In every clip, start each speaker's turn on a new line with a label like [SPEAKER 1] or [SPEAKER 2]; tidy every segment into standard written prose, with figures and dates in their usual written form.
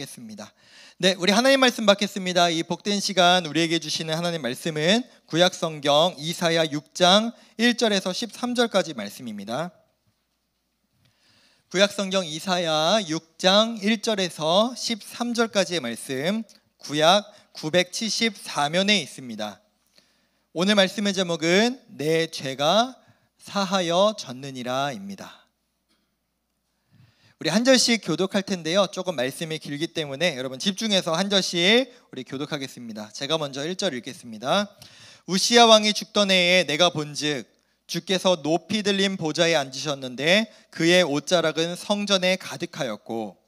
[SPEAKER 1] 하겠습니다. 네, 우리 하나님 말씀 받겠습니다. 이 복된 시간 우리에게 주시는 하나님 말씀은 구약 성경 이사야 6장 1절에서 13절까지 말씀입니다. 구약 성경 이사야 6장 1절에서 13절까지의 말씀, 구약 974면에 있습니다. 오늘 말씀의 제목은 내 죄가 사하여 졌느니라입니다. 우리 한 절씩 교독할 텐데요, 조금 말씀이 길기 때문에 여러분 집중해서 한 절씩 우리 교독하겠습니다. 제가 먼저 1절 읽겠습니다. 우시야 왕이 죽던 해에 내가 본즉 주께서 높이 들린 보좌에 앉으셨는데 그의 옷자락은 성전에 가득하였고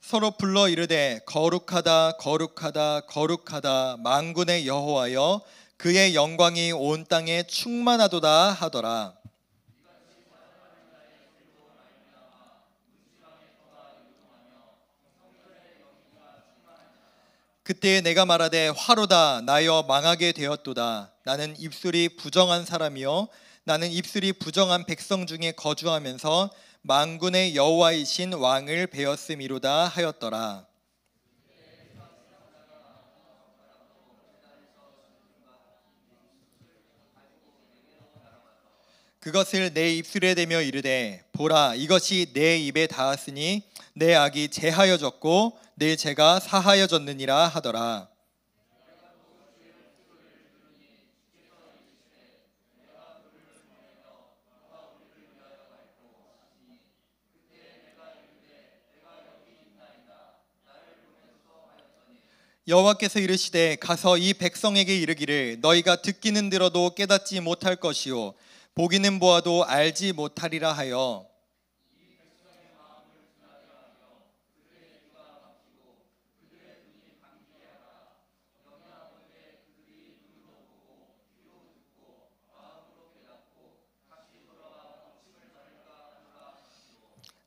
[SPEAKER 1] 서로 불러 이르되 거룩하다 거룩하다 거룩하다 만군의 여호와여 그의 영광이 온 땅에 충만하도다 하더라. 그때 내가 말하되 화로다 나여 망하게 되었도다. 나는 입술이 부정한 사람이요 나는 입술이 부정한 백성 중에 거주하면서 만군의 여호와이신 왕을 배웠음이로다 하였더라. 그것을 내 입술에 대며 이르되 보라 이것이 내 입에 닿았으니 내 악이 제하여졌고 내 죄가 사하여졌느니라 하더라. 여호와께서 이르시되 가서 이 백성에게 이르기를 너희가 듣기는 들어도 깨닫지 못할 것이요 보기는 보아도 알지 못하리라 하여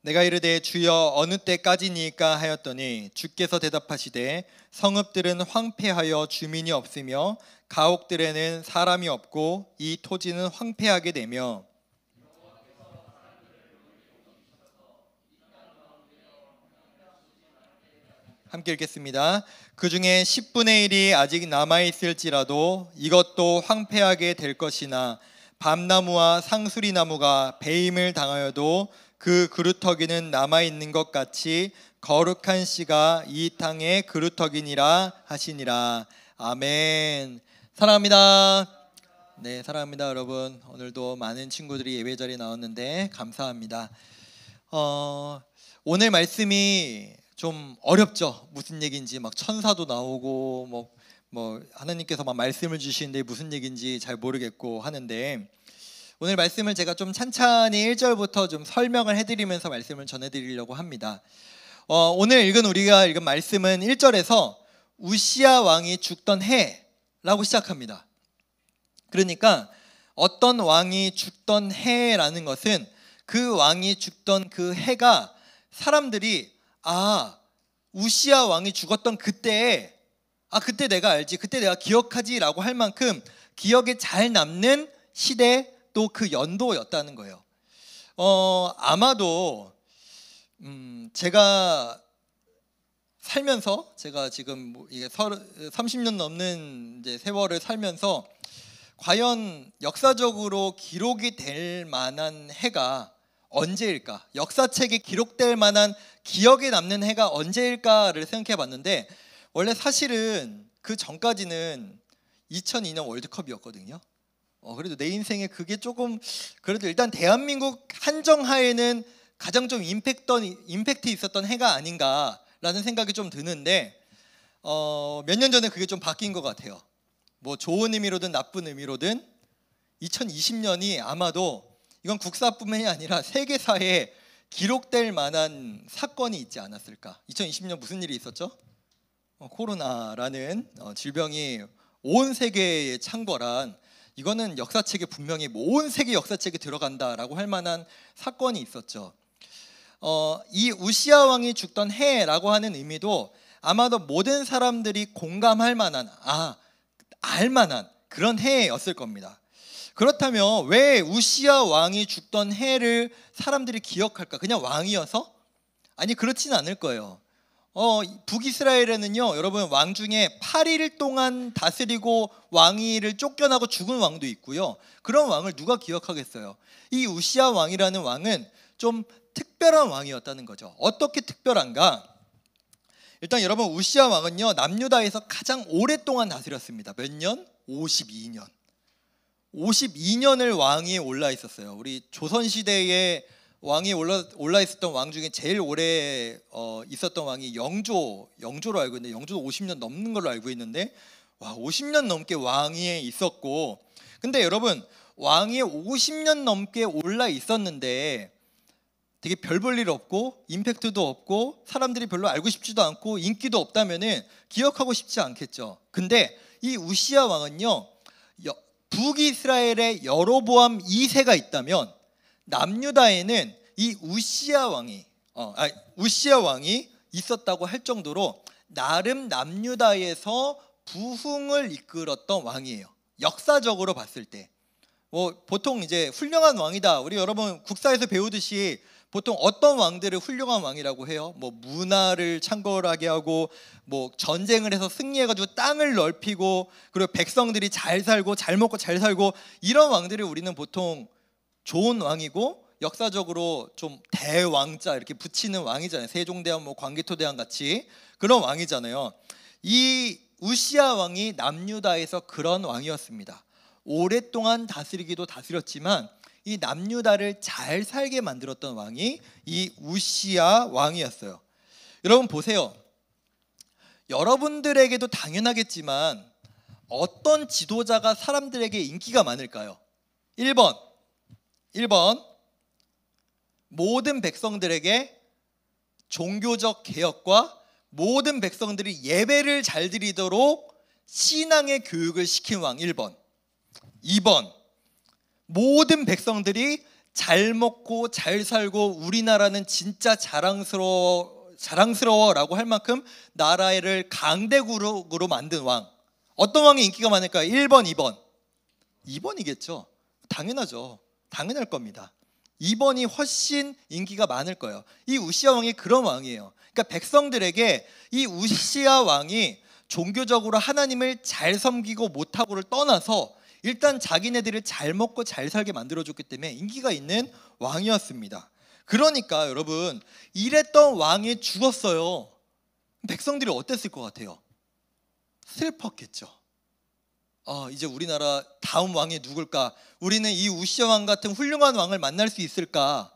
[SPEAKER 1] 내가 이르되 주여 어느 때까지니까 하였더니 주께서 대답하시되 성읍들은 황폐하여 주민이 없으며 가옥들에는 사람이 없고 이 토지는 황폐하게 되며 함께 읽겠습니다. 그 중에 10분의 1이 아직 남아있을지라도 이것도 황폐하게 될 것이나 밤나무와 상수리나무가 배임을 당하여도 그 그루터기는 남아있는 것 같이 거룩한 씨가 이 땅의 그루터기니라 하시니라. 아멘. 사랑합니다. 네, 사랑합니다 여러분. 오늘도 많은 친구들이 예배 자리에 나왔는데 감사합니다. 오늘 말씀이 좀 어렵죠. 무슨 얘기인지 막 천사도 나오고 뭐 하나님께서 막 말씀을 주시는데 무슨 얘기인지 잘 모르겠고 하는데 오늘 말씀을 제가 좀 찬찬히 1절부터 좀 설명을 해드리면서 말씀을 전해드리려고 합니다. 오늘 우리가 읽은 말씀은 1절에서 우시야 왕이 죽던 해라고 시작합니다. 그러니까 어떤 왕이 죽던 해라는 것은 그 왕이 죽던 그 해가 사람들이 우시야 왕이 죽었던 그때 그때 내가 알지 그때 내가 기억하지 라고 할 만큼 기억에 잘 남는 시대 또 그 연도였다는 거예요. 아마도 제가 살면서 제가 지금 이게 30년 넘는 이제 세월을 살면서 과연 역사적으로 기록이 될 만한 해가 언제일까? 역사책에 기록될 만한 기억에 남는 해가 언제일까를 생각해 봤는데 원래 사실은 그 전까지는 2002년 월드컵이었거든요. 그래도 내 인생에 그게 조금 그래도 일단 대한민국 한정하에는 가장 좀 임팩트 있었던 해가 아닌가라는 생각이 좀 드는데 몇 년 전에 그게 좀 바뀐 것 같아요. 뭐 좋은 의미로든 나쁜 의미로든 2020년이 아마도 이건 국사뿐만이 아니라 세계사에 기록될 만한 사건이 있지 않았을까. 2020년 무슨 일이 있었죠? 코로나라는 질병이 온 세계에 창궐한 이거는 역사책에 분명히 온 세계 역사책에 들어간다라고 할 만한 사건이 있었죠. 이 우시야 왕이 죽던 해라고 하는 의미도 아마도 모든 사람들이 공감할 만한 알만한 그런 해였을 겁니다. 그렇다면 왜 우시야 왕이 죽던 해를 사람들이 기억할까? 그냥 왕이어서? 아니, 그렇지는 않을 거예요. 북이스라엘에는요, 여러분, 왕 중에 8일 동안 다스리고 왕위를 쫓겨나고 죽은 왕도 있고요. 그런 왕을 누가 기억하겠어요? 이 우시야 왕이라는 왕은 좀 특별한 왕이었다는 거죠. 어떻게 특별한가? 일단 여러분, 우시야 왕은요, 남유다에서 가장 오랫동안 다스렸습니다. 몇 년? 52년. 52년을 왕위에 올라 있었어요. 우리 조선시대에 왕이 올라 있었던 왕 중에 제일 오래 있었던 왕이 영조로 알고 있는데, 영조도 50년 넘는 걸로 알고 있는데, 와, 50년 넘게 왕위에 있었고, 근데 여러분, 왕위에 50년 넘게 올라 있었는데 되게 별 볼 일 없고 임팩트도 없고 사람들이 별로 알고 싶지도 않고 인기도 없다면은 기억하고 싶지 않겠죠. 근데 이 우시야 왕은요, 북이스라엘에 여로보암 2세가 있다면 남유다에는 이 우시야 왕이 있었다고 할 정도로 나름 남유다에서 부흥을 이끌었던 왕이에요. 역사적으로 봤을 때 보통 이제 훌륭한 왕이다, 우리 여러분 국사에서 배우듯이 보통 어떤 왕들을 훌륭한 왕이라고 해요? 문화를 창궐하게 하고 전쟁을 해서 승리해가지고 땅을 넓히고, 그리고 백성들이 잘 살고 잘 먹고 잘 살고, 이런 왕들을 우리는 보통 좋은 왕이고 역사적으로 좀 대왕자 이렇게 붙이는 왕이잖아요. 세종대왕, 광개토대왕 같이 그런 왕이잖아요. 이 우시야 왕이 남유다에서 그런 왕이었습니다. 오랫동안 다스리기도 다스렸지만 이 남유다를 잘 살게 만들었던 왕이 이 우시야 왕이었어요. 여러분 보세요. 여러분들에게도 당연하겠지만 어떤 지도자가 사람들에게 인기가 많을까요? 1번 모든 백성들에게 종교적 개혁과 모든 백성들이 예배를 잘 드리도록 신앙의 교육을 시킨 왕 1번. 2번, 모든 백성들이 잘 먹고 잘 살고 우리나라는 진짜 자랑스러워라고 할 만큼 나라를 강대국으로 만든 왕. 어떤 왕이 인기가 많을까요? 1번, 2번. 2번이겠죠. 당연하죠. 당연할 겁니다. 2번이 훨씬 인기가 많을 거예요. 이 우시야 왕이 그런 왕이에요. 그러니까 백성들에게 이 우시야 왕이 종교적으로 하나님을 잘 섬기고 못하고를 떠나서 일단 자기네들을 잘 먹고 잘 살게 만들어줬기 때문에 인기가 있는 왕이었습니다. 그러니까 여러분, 이랬던 왕이 죽었어요. 백성들이 어땠을 것 같아요? 슬펐겠죠. 이제 우리나라 다음 왕이 누굴까? 우리는 이 우시야 왕 같은 훌륭한 왕을 만날 수 있을까?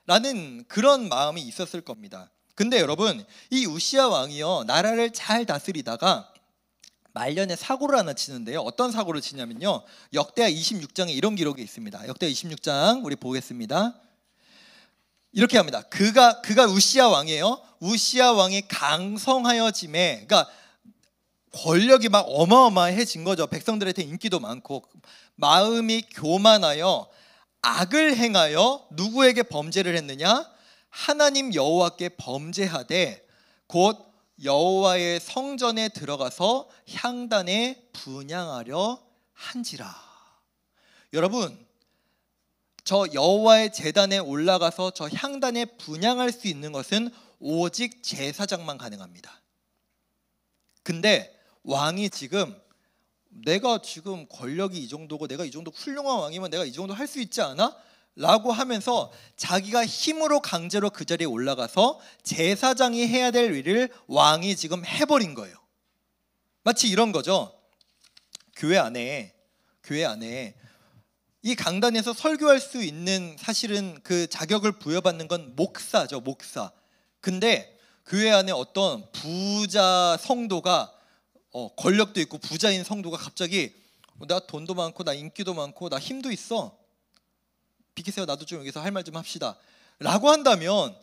[SPEAKER 1] 라는 그런 마음이 있었을 겁니다. 근데 여러분, 이 우시야 왕이요, 나라를 잘 다스리다가 말년에 사고를 하나 치는데요. 어떤 사고를 치냐면요, 역대하 26장에 이런 기록이 있습니다. 역대하 26장 우리 보겠습니다. 이렇게 합니다. 그가 우시야 왕이에요. 우시야 왕이 강성하여짐에, 그러니까 권력이 막 어마어마해진 거죠. 백성들한테 인기도 많고, 마음이 교만하여 악을 행하여 누구에게 범죄를 했느냐? 하나님 여호와께 범죄하되 곧 여호와의 성전에 들어가서 향단에 분향하려 한지라. 여러분, 저 여호와의 제단에 올라가서 저 향단에 분향할 수 있는 것은 오직 제사장만 가능합니다. 근데 왕이 지금, 내가 지금 권력이 이 정도고 내가 이 정도 훌륭한 왕이면 내가 이 정도 할 수 있지 않아? 라고 하면서 자기가 힘으로 강제로 그 자리에 올라가서 제사장이 해야 될 일을 왕이 지금 해버린 거예요. 마치 이런 거죠. 교회 안에 이 강단에서 설교할 수 있는, 사실은 그 자격을 부여받는 건 목사죠, 목사. 근데 교회 안에 어떤 부자 성도가, 권력도 있고 부자인 성도가 갑자기 나 돈도 많고 나 인기도 많고 나 힘도 있어, 비키세요, 나도 좀 여기서 할 말 좀 합시다 라고 한다면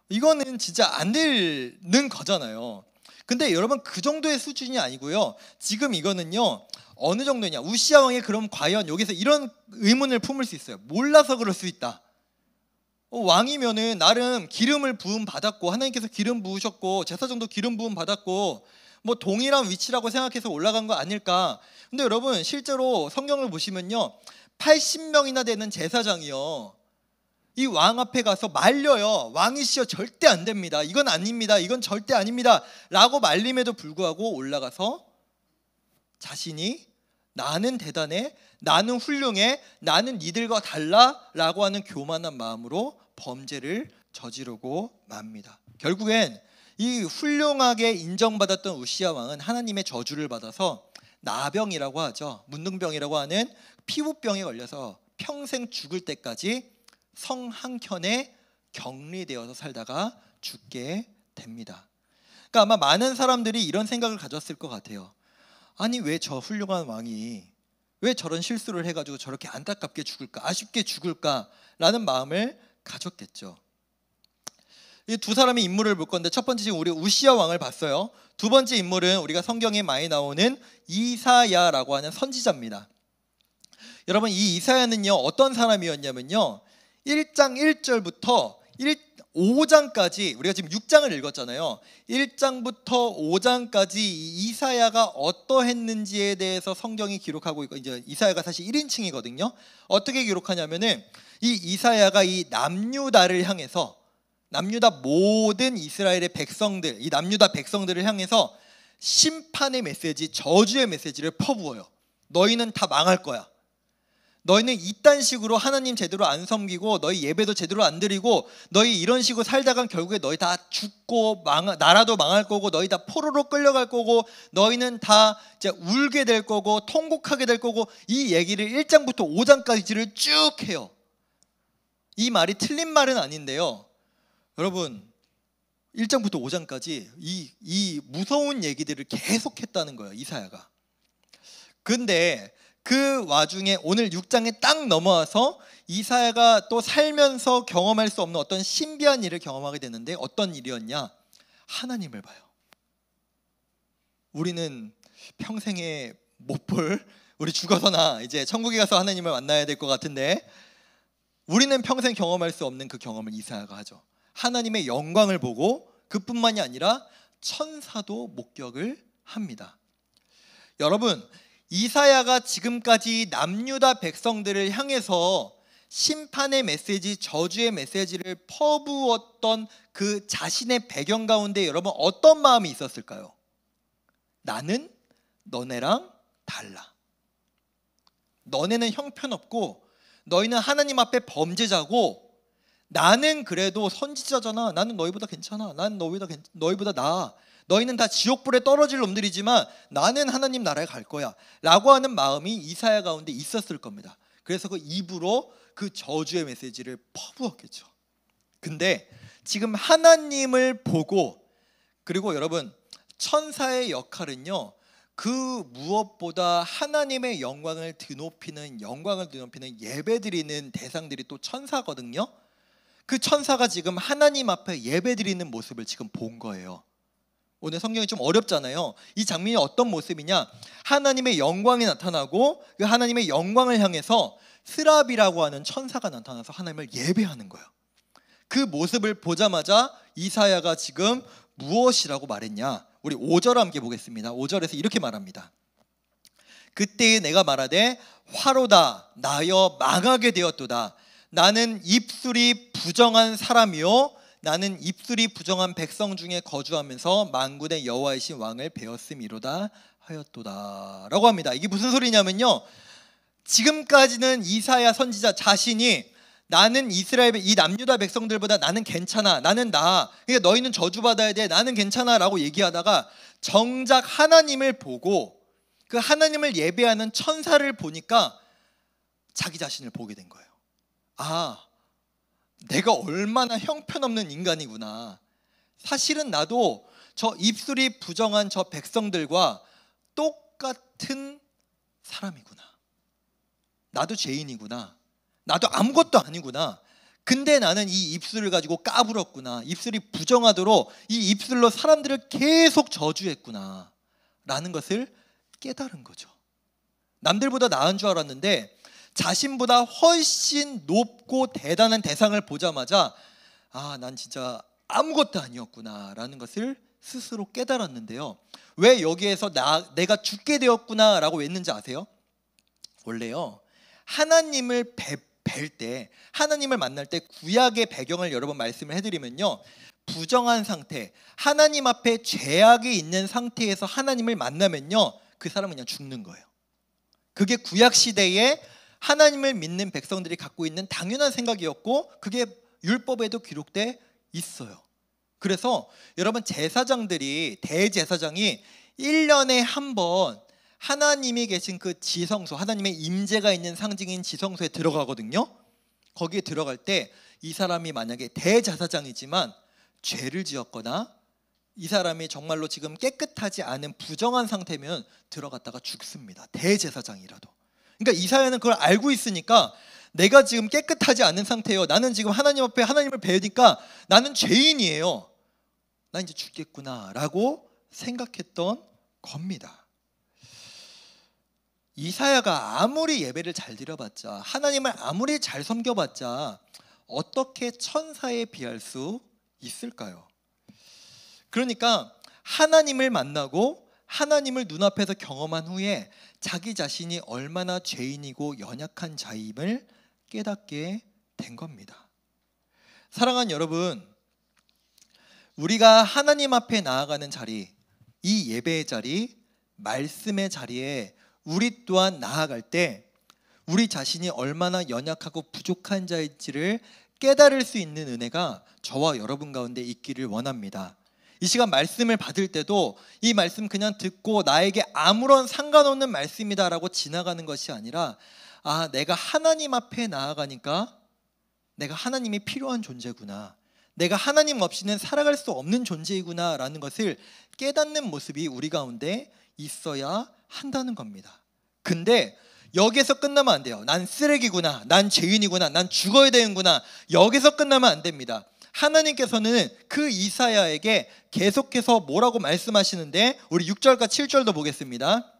[SPEAKER 1] 이거는 진짜 안 되는 거잖아요. 근데 여러분, 그 정도의 수준이 아니고요. 지금 이거는요, 어느 정도냐, 우시야 왕이 그럼 과연 여기서 이런 의문을 품을 수 있어요. 몰라서 그럴 수 있다. 왕이면은 나름 기름을 부음 받았고, 하나님께서 기름 부으셨고 제사장도 기름 부음 받았고 뭐 동일한 위치라고 생각해서 올라간 거 아닐까. 근데 여러분 실제로 성경을 보시면요, 80명이나 되는 제사장이요, 이 왕 앞에 가서 말려요. 왕이시여 절대 안 됩니다, 이건 아닙니다, 이건 절대 아닙니다 라고 말림에도 불구하고 올라가서 자신이 나는 대단해, 나는 훌륭해, 나는 니들과 달라 라고 하는 교만한 마음으로 범죄를 저지르고 맙니다. 결국엔 이 훌륭하게 인정받았던 우시야 왕은 하나님의 저주를 받아서 나병이라고 하죠, 문둥병이라고 하는 피부병에 걸려서 평생 죽을 때까지 성 한켠에 격리되어서 살다가 죽게 됩니다. 그러니까 아마 많은 사람들이 이런 생각을 가졌을 것 같아요. 아니 왜 저 훌륭한 왕이 왜 저런 실수를 해가지고 저렇게 안타깝게 죽을까, 아쉽게 죽을까 라는 마음을 가졌겠죠. 이 두 사람의 인물을 볼 건데, 첫 번째 지금 우리 우시야 왕을 봤어요. 두 번째 인물은 우리가 성경에 많이 나오는 이사야라고 하는 선지자입니다. 여러분 이 이사야는요 어떤 사람이었냐면요, 1장 1절부터 5장까지, 우리가 지금 6장을 읽었잖아요. 1장부터 5장까지 이사야가 어떠했는지에 대해서 성경이 기록하고 있고, 이제 이사야가 사실 1인칭이거든요. 어떻게 기록하냐면은 이 이사야가 이 남유다를 향해서, 남유다 모든 이스라엘의 백성들, 이 남유다 백성들을 향해서 심판의 메시지, 저주의 메시지를 퍼부어요. 너희는 다 망할 거야. 너희는 이딴 식으로 하나님 제대로 안 섬기고, 너희 예배도 제대로 안 드리고, 너희 이런 식으로 살다간 결국에 너희 다 죽고 나라도 망할 거고, 너희 다 포로로 끌려갈 거고, 너희는 다 이제 울게 될 거고 통곡하게 될 거고, 이 얘기를 1장부터 5장까지를 쭉 해요. 이 말이 틀린 말은 아닌데요, 여러분 1장부터 5장까지 이 무서운 얘기들을 계속했다는 거예요, 이사야가. 근데 그 와중에 오늘 6장에 딱 넘어와서 이사야가 또 살면서 경험할 수 없는 어떤 신비한 일을 경험하게 되는데, 어떤 일이었냐? 하나님을 봐요. 우리는 평생에 못 볼, 우리 죽어서나 이제 천국에 가서 하나님을 만나야 될 것 같은데, 우리는 평생 경험할 수 없는 그 경험을 이사야가 하죠. 하나님의 영광을 보고, 그뿐만이 아니라 천사도 목격을 합니다. 여러분 이사야가 지금까지 남유다 백성들을 향해서 심판의 메시지, 저주의 메시지를 퍼부었던 그 자신의 배경 가운데 여러분 어떤 마음이 있었을까요? 나는 너네랑 달라. 너네는 형편없고 너희는 하나님 앞에 범죄자고, 나는 그래도 선지자잖아. 나는 너희보다 괜찮아. 나는 너희보다 나아. 너희는 다 지옥불에 떨어질 놈들이지만 나는 하나님 나라에 갈 거야 라고 하는 마음이 이사야 가운데 있었을 겁니다. 그래서 그 입으로 그 저주의 메시지를 퍼부었겠죠. 근데 지금 하나님을 보고, 그리고 여러분 천사의 역할은요, 그 무엇보다 하나님의 영광을 드높이는 예배드리는 대상들이 또 천사거든요. 그 천사가 지금 하나님 앞에 예배드리는 모습을 지금 본 거예요. 오늘 성경이 좀 어렵잖아요. 이 장면이 어떤 모습이냐? 하나님의 영광이 나타나고 그 하나님의 영광을 향해서 스랍이라고 하는 천사가 나타나서 하나님을 예배하는 거예요. 그 모습을 보자마자 이사야가 지금 무엇이라고 말했냐? 우리 5절 함께 보겠습니다. 5절에서 이렇게 말합니다. 그때에 내가 말하되 화로다 나여 망하게 되었도다. 나는 입술이 부정한 사람이요 나는 입술이 부정한 백성 중에 거주하면서 만군의 여호와이신 왕을 배웠음이로다 하였도다 라고 합니다. 이게 무슨 소리냐면요, 지금까지는 이사야 선지자 자신이 나는 이스라엘 이 남유다 백성들보다 나는 괜찮아, 나는 나아, 그러니까 너희는 저주받아야 돼, 나는 괜찮아 라고 얘기하다가 정작 하나님을 보고 그 하나님을 예배하는 천사를 보니까 자기 자신을 보게 된 거예요. 아, 내가 얼마나 형편없는 인간이구나. 사실은 나도 저 입술이 부정한 저 백성들과 똑같은 사람이구나. 나도 죄인이구나. 나도 아무것도 아니구나. 근데 나는 이 입술을 가지고 까불었구나. 입술이 부정하도록 이 입술로 사람들을 계속 저주했구나 라는 것을 깨달은 거죠. 남들보다 나은 줄 알았는데 자신보다 훨씬 높고 대단한 대상을 보자마자 아, 난 진짜 아무것도 아니었구나 라는 것을 스스로 깨달았는데요. 왜 여기에서 내가 죽게 되었구나 라고 했는지 아세요? 원래요, 하나님을 뵐 때, 하나님을 만날 때 구약의 배경을 여러 번 말씀을 해드리면요, 부정한 상태, 하나님 앞에 죄악이 있는 상태에서 하나님을 만나면요, 그 사람은 그냥 죽는 거예요. 그게 구약 시대에 하나님을 믿는 백성들이 갖고 있는 당연한 생각이었고, 그게 율법에도 기록돼 있어요. 그래서 여러분, 제사장들이, 대제사장이 1년에 한 번 하나님이 계신 그 지성소, 하나님의 임재가 있는 상징인 지성소에 들어가거든요. 거기에 들어갈 때 이 사람이 만약에 대제사장이지만 죄를 지었거나 이 사람이 정말로 지금 깨끗하지 않은 부정한 상태면 들어갔다가 죽습니다. 대제사장이라도. 그러니까 이사야는 그걸 알고 있으니까 내가 지금 깨끗하지 않은 상태예요. 나는 지금 하나님 앞에 하나님을 뵈니까 나는 죄인이에요. 난 이제 죽겠구나 라고 생각했던 겁니다. 이사야가 아무리 예배를 잘 드려봤자, 하나님을 아무리 잘 섬겨봤자 어떻게 천사에 비할 수 있을까요? 그러니까 하나님을 만나고 하나님을 눈앞에서 경험한 후에 자기 자신이 얼마나 죄인이고 연약한 자임을 깨닫게 된 겁니다. 사랑하는 여러분, 우리가 하나님 앞에 나아가는 자리, 이 예배의 자리, 말씀의 자리에 우리 또한 나아갈 때 우리 자신이 얼마나 연약하고 부족한 자인지를 깨달을 수 있는 은혜가 저와 여러분 가운데 있기를 원합니다. 이 시간 말씀을 받을 때도 이 말씀 그냥 듣고 나에게 아무런 상관없는 말씀이다라고 지나가는 것이 아니라, 내가 하나님 앞에 나아가니까 내가 하나님이 필요한 존재구나, 내가 하나님 없이는 살아갈 수 없는 존재이구나 라는 것을 깨닫는 모습이 우리 가운데 있어야 한다는 겁니다. 근데 여기서 끝나면 안 돼요. 난 쓰레기구나, 난 죄인이구나, 난 죽어야 되는구나, 여기서 끝나면 안 됩니다. 하나님께서는 그 이사야에게 계속해서 뭐라고 말씀하시는데, 우리 6절과 7절도 보겠습니다.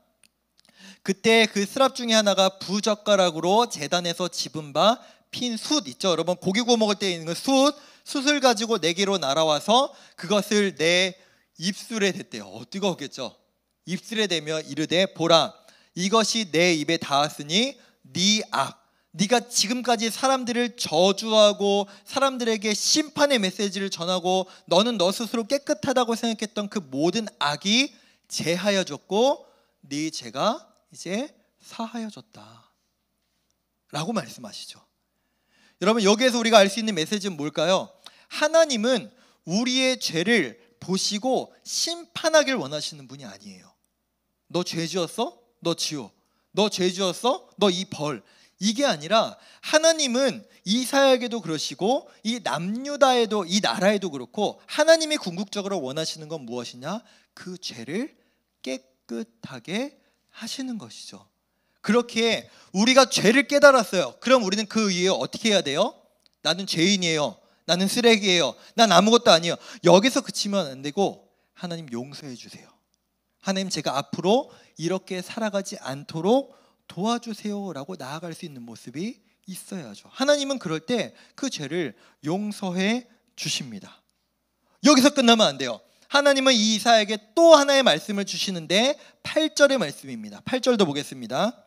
[SPEAKER 1] 그때 그 스랍 중에 하나가 부젓가락으로 제단에서 집은 바 핀 숯 있죠, 여러분, 고기 구워 먹을 때 있는 숯을 가지고 내게로 날아와서 그것을 내 입술에 댔대요. 뜨거웠겠죠. 입술에 대며 이르되, 보라, 이것이 내 입에 닿았으니 네 네가 지금까지 사람들을 저주하고 사람들에게 심판의 메시지를 전하고 너는 너 스스로 깨끗하다고 생각했던 그 모든 악이 제하여졌고 네 죄가 이제 사하여졌다 라고 말씀하시죠. 여러분, 여기에서 우리가 알 수 있는 메시지는 뭘까요? 하나님은 우리의 죄를 보시고 심판하길 원하시는 분이 아니에요. 너 죄 지었어? 너 지워. 너 죄 지었어? 너 이 벌. 이게 아니라 하나님은 이사야에게도 그러시고 이 남유다에도, 이 나라에도 그렇고, 하나님이 궁극적으로 원하시는 건 무엇이냐? 그 죄를 깨끗하게 하시는 것이죠. 그렇게 우리가 죄를 깨달았어요. 그럼 우리는 그 이후에 어떻게 해야 돼요? 나는 죄인이에요. 나는 쓰레기예요. 난 아무것도 아니에요. 여기서 그치면 안 되고, 하나님 용서해 주세요. 하나님, 제가 앞으로 이렇게 살아가지 않도록 도와주세요 라고 나아갈 수 있는 모습이 있어야죠. 하나님은 그럴 때 그 죄를 용서해 주십니다. 여기서 끝나면 안 돼요. 하나님은 이 이사야에게 또 하나의 말씀을 주시는데 8절의 말씀입니다. 8절도 보겠습니다.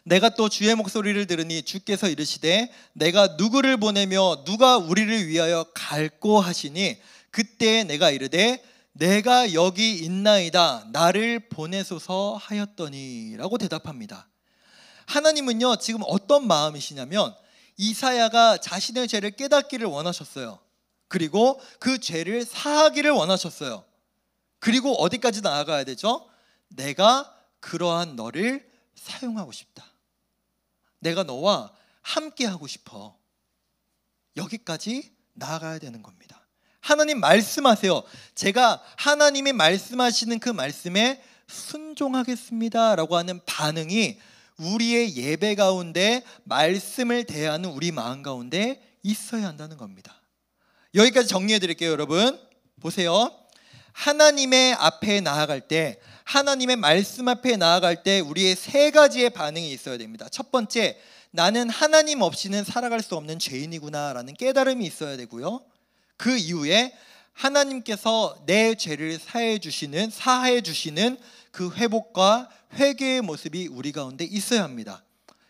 [SPEAKER 1] 내가 또 주의 목소리를 들으니 주께서 이르시되, 내가 누구를 보내며 누가 우리를 위하여 갈꼬 하시니, 그때 내가 이르되, 내가 여기 있나이다, 나를 보내소서 하였더니 라고 대답합니다. 하나님은요, 지금 어떤 마음이시냐면 이사야가 자신의 죄를 깨닫기를 원하셨어요. 그리고 그 죄를 사하기를 원하셨어요. 그리고 어디까지 나아가야 되죠? 내가 그러한 너를 사용하고 싶다. 내가 너와 함께 하고 싶어. 여기까지 나아가야 되는 겁니다. 하나님 말씀하세요. 제가 하나님이 말씀하시는 그 말씀에 순종하겠습니다 라고 하는 반응이 우리의 예배 가운데, 말씀을 대하는 우리 마음 가운데 있어야 한다는 겁니다. 여기까지 정리해 드릴게요. 여러분 보세요. 하나님의 앞에 나아갈 때, 하나님의 말씀 앞에 나아갈 때 우리의 세 가지의 반응이 있어야 됩니다. 첫 번째, 나는 하나님 없이는 살아갈 수 없는 죄인이구나 라는 깨달음이 있어야 되고요. 그 이후에 하나님께서 내 죄를 사해 주시는 그 회복과 회개의 모습이 우리 가운데 있어야 합니다.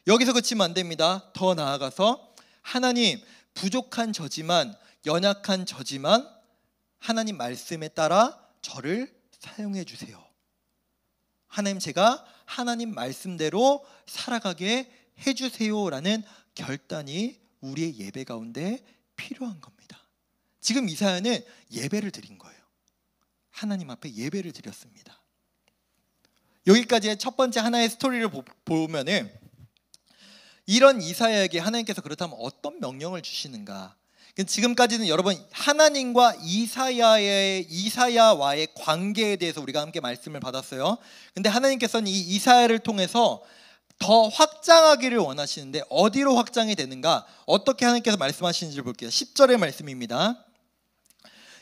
[SPEAKER 1] 여기서 그치면 안 됩니다. 더 나아가서 하나님, 부족한 저지만, 연약한 저지만 하나님 말씀에 따라 저를 사용해 주세요. 하나님, 제가 하나님 말씀대로 살아가게 해주세요라는 결단이 우리의 예배 가운데 필요한 겁니다. 지금 이사야는 예배를 드린 거예요. 하나님 앞에 예배를 드렸습니다. 여기까지의 첫 번째 하나의 스토리를 보면은 이런 이사야에게 하나님께서 그렇다면 어떤 명령을 주시는가? 지금까지는 여러분 하나님과 이사야와의 관계에 대해서 우리가 함께 말씀을 받았어요. 근데 하나님께서는 이 이사야를 통해서 더 확장하기를 원하시는데 어디로 확장이 되는가? 어떻게 하나님께서 말씀하시는지 볼게요. 10절의 말씀입니다.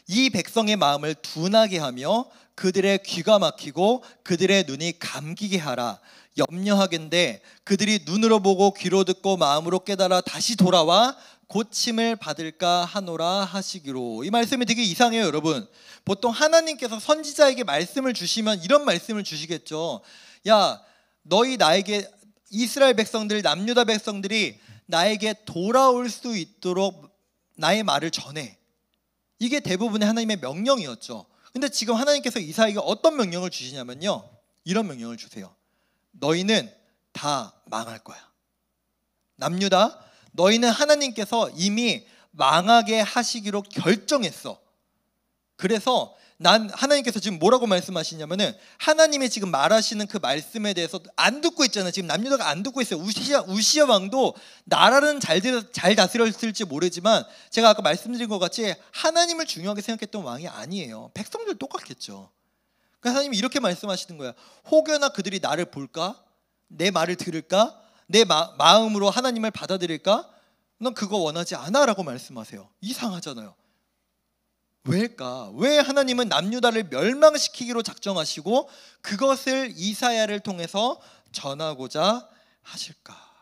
[SPEAKER 1] 이 백성의 마음을 둔하게 하며 그들의 귀가 막히고 그들의 눈이 감기게 하라. 염려하건대 그들이 눈으로 보고 귀로 듣고 마음으로 깨달아 다시 돌아와 고침을 받을까 하노라 하시기로. 이 말씀이 되게 이상해요, 여러분. 보통 하나님께서 선지자에게 말씀을 주시면 이런 말씀을 주시겠죠. 야, 너희 나에게, 이스라엘 백성들, 남유다 백성들이 나에게 돌아올 수 있도록 나의 말을 전해. 이게 대부분의 하나님의 명령이었죠. 근데 지금 하나님께서 이사야에게 어떤 명령을 주시냐면요, 이런 명령을 주세요. 너희는 다 망할 거야. 남유다, 너희는 하나님께서 이미 망하게 하시기로 결정했어. 그래서 하나님께서 지금 뭐라고 말씀하시냐면은, 하나님이 지금 말하시는 그 말씀에 대해서 안 듣고 있잖아요. 지금 남유다가 안 듣고 있어요. 우시야 왕도 나라는 잘 다스렸을지 모르지만 제가 아까 말씀드린 것 같이 하나님을 중요하게 생각했던 왕이 아니에요. 백성들 똑같겠죠. 그러니까 하나님이 이렇게 말씀하시는 거예요. 혹여나 그들이 나를 볼까? 내 말을 들을까? 내 마음으로 하나님을 받아들일까? 넌 그거 원하지 않아 라고 말씀하세요. 이상하잖아요. 왜일까? 왜 하나님은 남유다를 멸망시키기로 작정하시고 그것을 이사야를 통해서 전하고자 하실까?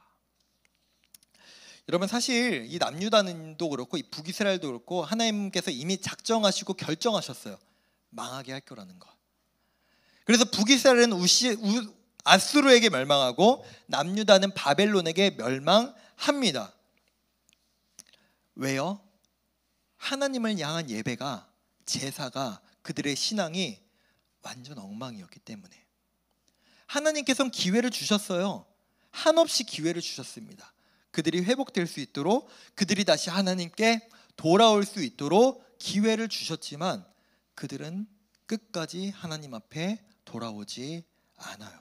[SPEAKER 1] 여러분, 사실 이 남유다도 그렇고 이 북이스라엘도 그렇고 하나님께서 이미 작정하시고 결정하셨어요. 망하게 할 거라는 거. 그래서 북이스라엘은 아수르에게 멸망하고 남유다는 바벨론에게 멸망합니다. 왜요? 하나님을 향한 예배가, 제사가, 그들의 신앙이 완전 엉망이었기 때문에. 하나님께서는 기회를 주셨어요. 한없이 기회를 주셨습니다. 그들이 회복될 수 있도록, 그들이 다시 하나님께 돌아올 수 있도록 기회를 주셨지만 그들은 끝까지 하나님 앞에 돌아오지 않아요.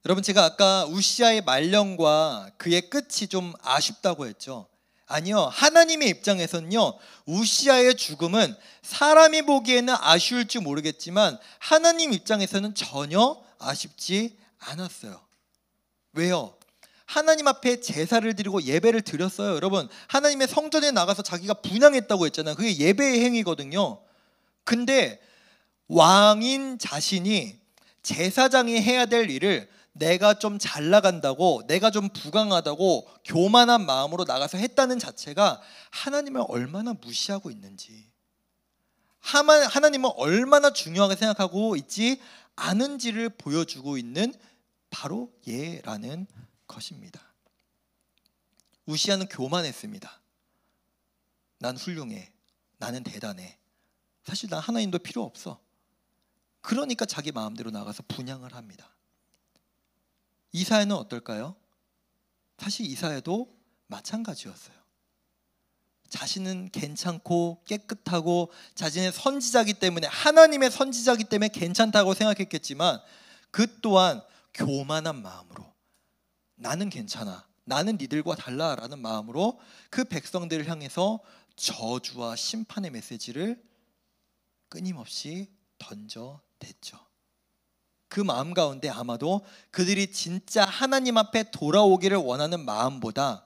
[SPEAKER 1] 여러분, 제가 아까 우시아의 말년과 그의 끝이 좀 아쉽다고 했죠. 아니요, 하나님의 입장에서는요, 우시아의 죽음은 사람이 보기에는 아쉬울지 모르겠지만 하나님 입장에서는 전혀 아쉽지 않았어요. 왜요? 하나님 앞에 제사를 드리고 예배를 드렸어요. 여러분, 하나님의 성전에 나가서 자기가 분향했다고 했잖아요. 그게 예배의 행위거든요. 근데 왕인 자신이, 제사장이 해야 될 일을 내가 좀 잘 나간다고, 내가 좀 부강하다고 교만한 마음으로 나가서 했다는 자체가 하나님을 얼마나 무시하고 있는지, 하나님은 얼마나 중요하게 생각하고 있지 않은지를 보여주고 있는 바로 예라는 것입니다. 우시아는 교만했습니다. 난 훌륭해, 나는 대단해, 사실 난 하나님도 필요 없어. 그러니까 자기 마음대로 나가서 분향을 합니다. 이사야는 어떨까요? 사실 이사야도 마찬가지였어요. 자신은 괜찮고 깨끗하고 자신의 선지자기 때문에, 하나님의 선지자기 때문에 괜찮다고 생각했겠지만 그 또한 교만한 마음으로, 나는 괜찮아, 나는 니들과 달라라는 마음으로 그 백성들을 향해서 저주와 심판의 메시지를 끊임없이 던져댔죠. 그 마음 가운데 아마도 그들이 진짜 하나님 앞에 돌아오기를 원하는 마음보다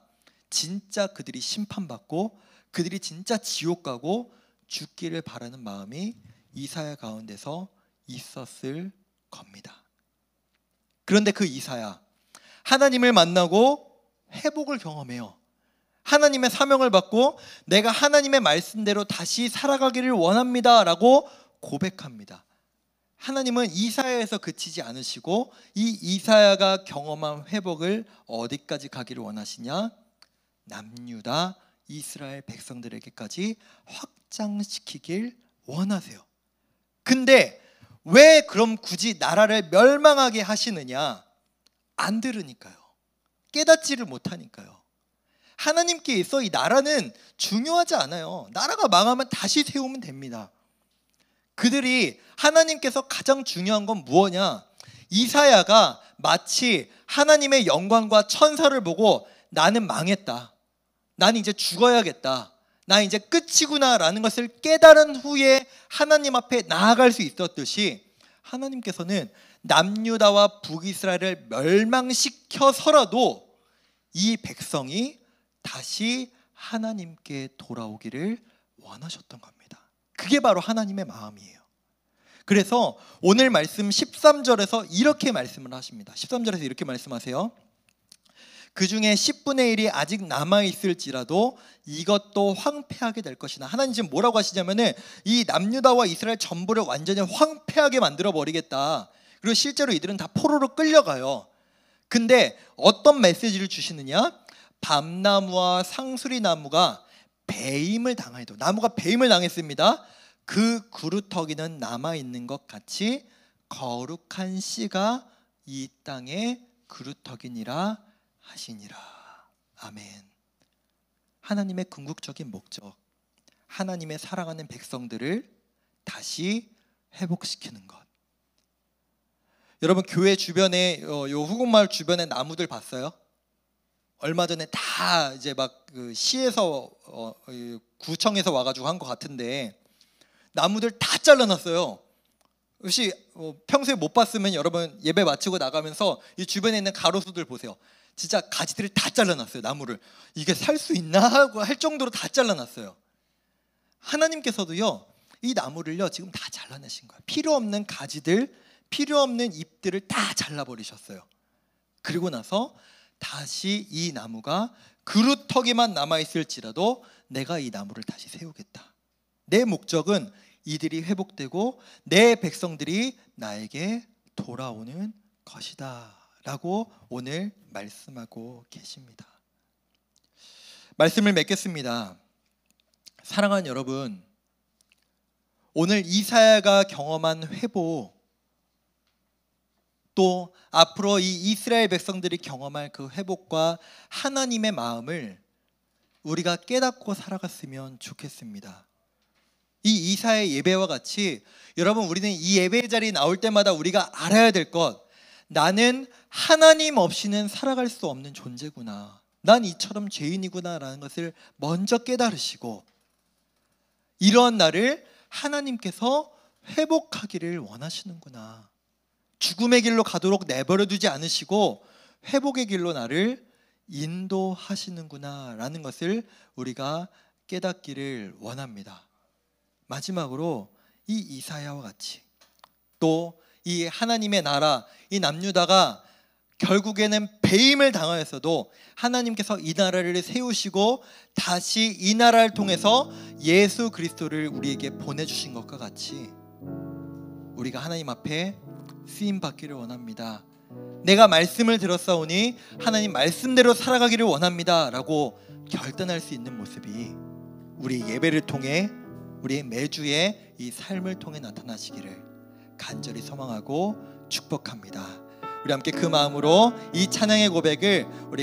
[SPEAKER 1] 진짜 그들이 심판받고 그들이 진짜 지옥 가고 죽기를 바라는 마음이 이사야 가운데서 있었을 겁니다. 그런데 그 이사야, 하나님을 만나고 회복을 경험해요. 하나님의 사명을 받고 내가 하나님의 말씀대로 다시 살아가기를 원합니다 라고 고백합니다. 하나님은 이사야에서 그치지 않으시고 이 이사야가 경험한 회복을 어디까지 가기를 원하시냐? 남유다 이스라엘 백성들에게까지 확장시키길 원하세요. 근데 왜 그럼 굳이 나라를 멸망하게 하시느냐? 안 들으니까요. 깨닫지를 못하니까요. 하나님께 있어 이 나라는 중요하지 않아요. 나라가 망하면 다시 세우면 됩니다. 그들이 하나님께서 가장 중요한 건 무엇이냐? 이사야가 마치 하나님의 영광과 천사를 보고 나는 망했다, 나는 이제 죽어야겠다, 나 이제 끝이구나 라는 것을 깨달은 후에 하나님 앞에 나아갈 수 있었듯이 하나님께서는 남유다와 북이스라엘을 멸망시켜서라도 이 백성이 다시 하나님께 돌아오기를 원하셨던 겁니다. 그게 바로 하나님의 마음이에요. 그래서 오늘 말씀 13절에서 이렇게 말씀을 하십니다. 13절에서 이렇게 말씀하세요. 그 중에 10분의 1이 아직 남아있을지라도 이것도 황폐하게 될 것이나, 하나님 지금 뭐라고 하시냐면은 이 남유다와 이스라엘 전부를 완전히 황폐하게 만들어 버리겠다. 그리고 실제로 이들은 다 포로로 끌려가요. 근데 어떤 메시지를 주시느냐? 밤나무와 상수리나무가 배임을 당하여도, 나무가 배임을 당했습니다. 그 그루터기는 남아있는 것 같이 거룩한 씨가 이 땅에 그루터기니라 하시니라. 아멘. 하나님의 궁극적인 목적, 하나님의 사랑하는 백성들을 다시 회복시키는 것. 여러분, 교회 주변에 요 후곡마을 주변에 나무들 봤어요? 얼마 전에 다 이제 막 그 시에서 구청에서 와가지고 한 것 같은데 나무들 다 잘라놨어요. 혹시 평소에 못 봤으면 여러분 예배 마치고 나가면서 이 주변에 있는 가로수들 보세요. 진짜 가지들을 다 잘라놨어요. 나무를 이게 살 수 있나 하고 할 정도로 다 잘라놨어요. 하나님께서도요 이 나무를요 지금 다 잘라내신 거예요. 필요 없는 가지들, 필요 없는 잎들을 다 잘라버리셨어요. 그리고 나서 다시 이 나무가 그루터기만 남아있을지라도 내가 이 나무를 다시 세우겠다. 내 목적은 이들이 회복되고 내 백성들이 나에게 돌아오는 것이다 라고 오늘 말씀하고 계십니다. 말씀을 맺겠습니다. 사랑하는 여러분, 오늘 이사야가 경험한 회복, 또 앞으로 이 이스라엘 백성들이 경험할 그 회복과 하나님의 마음을 우리가 깨닫고 살아갔으면 좋겠습니다. 이 이사야의 예배와 같이 여러분, 우리는 이 예배의 자리에 나올 때마다 우리가 알아야 될 것, 나는 하나님 없이는 살아갈 수 없는 존재구나, 난 이처럼 죄인이구나 라는 것을 먼저 깨달으시고, 이러한 나를 하나님께서 회복하기를 원하시는구나, 죽음의 길로 가도록 내버려 두지 않으시고 회복의 길로 나를 인도하시는구나 라는 것을 우리가 깨닫기를 원합니다. 마지막으로 이 이사야와 같이 또 이 하나님의 나라, 이 남유다가 결국에는 배임을 당하였어도 하나님께서 이 나라를 세우시고 다시 이 나라를 통해서 예수 그리스도를 우리에게 보내주신 것과 같이 우리가 하나님 앞에 쓰임받기를 원합니다. 내가 말씀을 들었사오니 하나님 말씀대로 살아가기를 원합니다 라고 결단할 수 있는 모습이 우리 예배를 통해, 우리의 매주의 이 삶을 통해 나타나시기를 간절히 소망하고 축복합니다. 우리 함께 그 마음으로 이 찬양의 고백을 우리